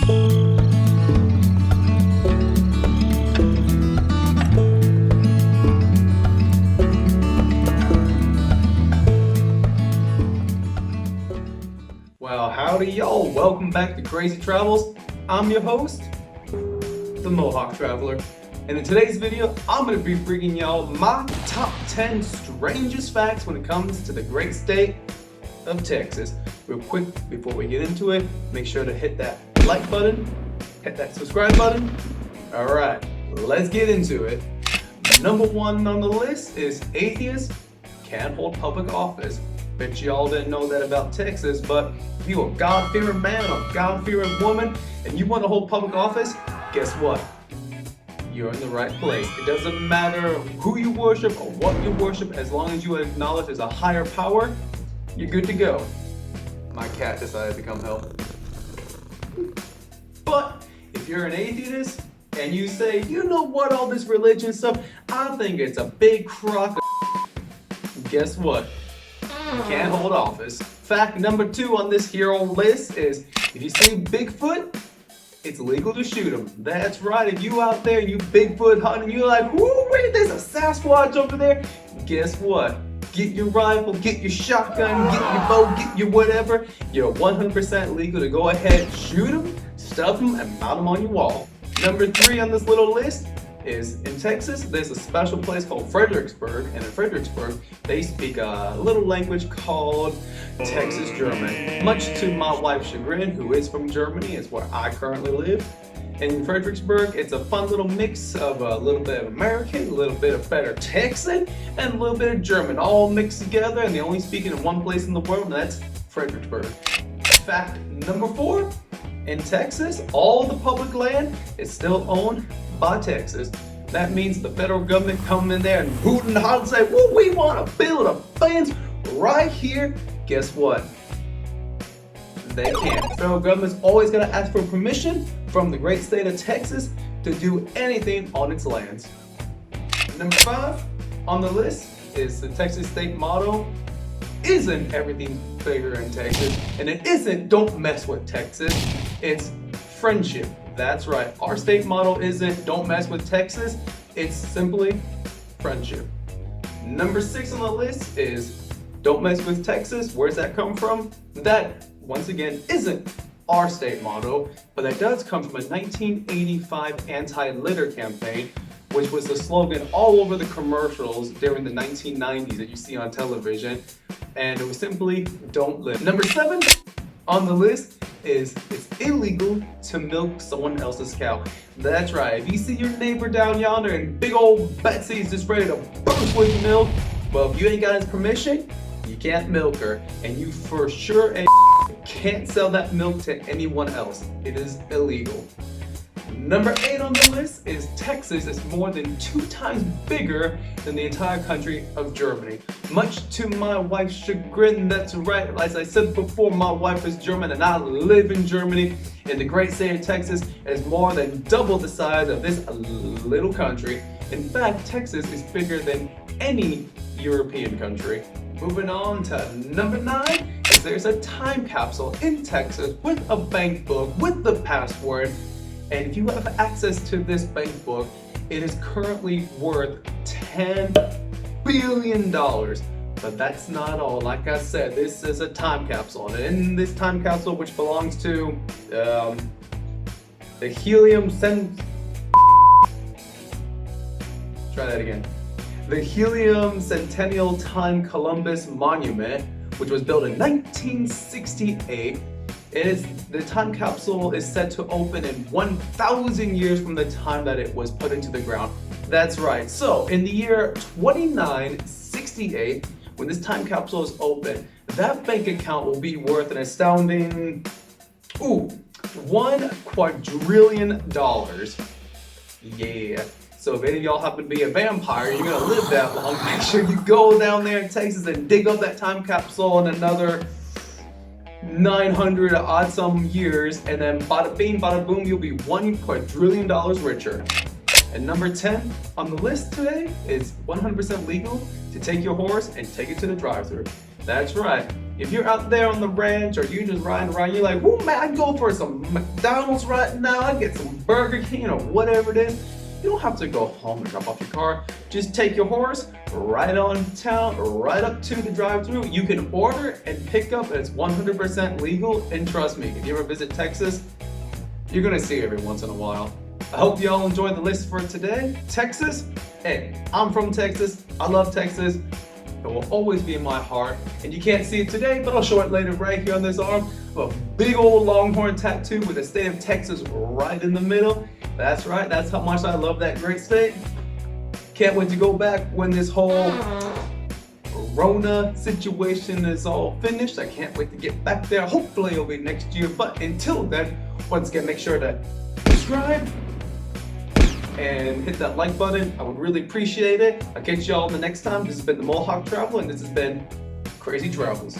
Well, howdy y'all, welcome back to Crazy Travels. I'm your host, the Mohawk Traveler. And in today's video, I'm going to be bringing y'all my top 10 strangest facts when it comes to the great state of Texas. Real quick, before we get into it, make sure to hit that like button, hit that subscribe button. Alright, let's get into it. Number one on the list is atheists can't hold public office. Bet y'all didn't know that about Texas, but if you're a God-fearing man or God-fearing woman and you want to hold public office, guess what? You're in the right place. It doesn't matter who you worship or what you worship, as long as you acknowledge there's a higher power, you're good to go. My cat decided to come help. But if you're an atheist and you say, you know what, all this religion stuff, I think it's a big crock of guess what? You can't hold office. Fact number 2 on this hero list is if you see Bigfoot, it's illegal to shoot him. That's right. If you out there and you Bigfoot hunting, you're like, whoo, wait, there's a Sasquatch over there. Guess what? Get your rifle, get your shotgun, get your bow, get your whatever. You're 100% legal to go ahead, shoot him, stuff him, and mount him on your wall. Number 3 on this little list is in Texas, there's a special place called Fredericksburg, and in Fredericksburg, they speak a little language called Texas German. Much to my wife's chagrin, who is from Germany, it's where I currently live. In Fredericksburg, it's a fun little mix of a little bit of American, a little bit of better Texan, and a little bit of German, all mixed together, and they only speak it in one place in the world, and that's Fredericksburg. Fact number 4, in Texas, all the public land is still owned by Texas. That means the federal government come in there and hoot and holler and say, well, we want to build a fence right here. Guess what? They can't. The federal government's always going to ask for permission from the great state of Texas to do anything on its lands. Number 5 on the list is the Texas state motto, isn't everything bigger in Texas, and it isn't don't mess with Texas, it's friendship. That's right, our state motto isn't don't mess with Texas, it's simply friendship. Number 6 on the list is don't mess with Texas. Where's that come from? That, once again, isn't our state motto, but that does come from a 1985 anti-litter campaign, which was the slogan all over the commercials during the 1990s that you see on television, and it was simply don't litter. Number 7 on the list is it's illegal to milk someone else's cow. That's right, if you see your neighbor down yonder and big old Betsy's just ready to burst with milk, well, if you ain't got his permission, you can't milk her, and you for sure can't sell that milk to anyone else. It is illegal. Number 8 on the list is Texas is more than 2 times bigger than the entire country of Germany. Much to my wife's chagrin, that's right. As I said before, my wife is German and I live in Germany. And the great state of Texas is more than double the size of this little country. In fact, Texas is bigger than any European country. Moving on to number 9, is there's a time capsule in Texas with a bank book with the password. And if you have access to this bank book, it is currently worth $10 billion. But that's not all. Like I said, this is a time capsule. And in this time capsule, which belongs to the helium The Helium Centennial Time Columbus Monument, which was built in 1968. The time capsule is set to open in 1,000 years from the time that it was put into the ground. That's right. So in the year 2968, when this time capsule is open, that bank account will be worth an astounding, $1 quadrillion. Yeah. So if any of y'all happen to be a vampire, you're gonna live that long, make sure you go down there in Texas and dig up that time capsule in another 900 odd some years, and then bada bing, bada boom, you'll be $1 quadrillion richer. And number 10 on the list today is 100% legal to take your horse and take it to the drive-thru. That's right. If you're out there on the ranch or you're just riding around, you're like, "Whoo, man, I'd go for some McDonald's right now. I'd get some Burger King or whatever it is." You don't have to go home and drop off your car. Just take your horse right on town, right up to the drive-thru. You can order and pick up, and it's 100% legal. And trust me, if you ever visit Texas, you're gonna see it every once in a while. I hope you all enjoyed the list for today. Texas, hey, I'm from Texas. I love Texas. It will always be in my heart. And you can't see it today, but I'll show it later right here on this arm. A big old longhorn tattoo with the state of Texas right in the middle. That's right, that's how much I love that great state. Can't wait to go back when this whole Rona situation is all finished. I can't wait to get back there. Hopefully it'll be next year. But until then, once again, make sure to subscribe and hit that like button. I would really appreciate it. I'll catch y'all the next time. This has been the Mohawk Traveler, and this has been Crazy Travels.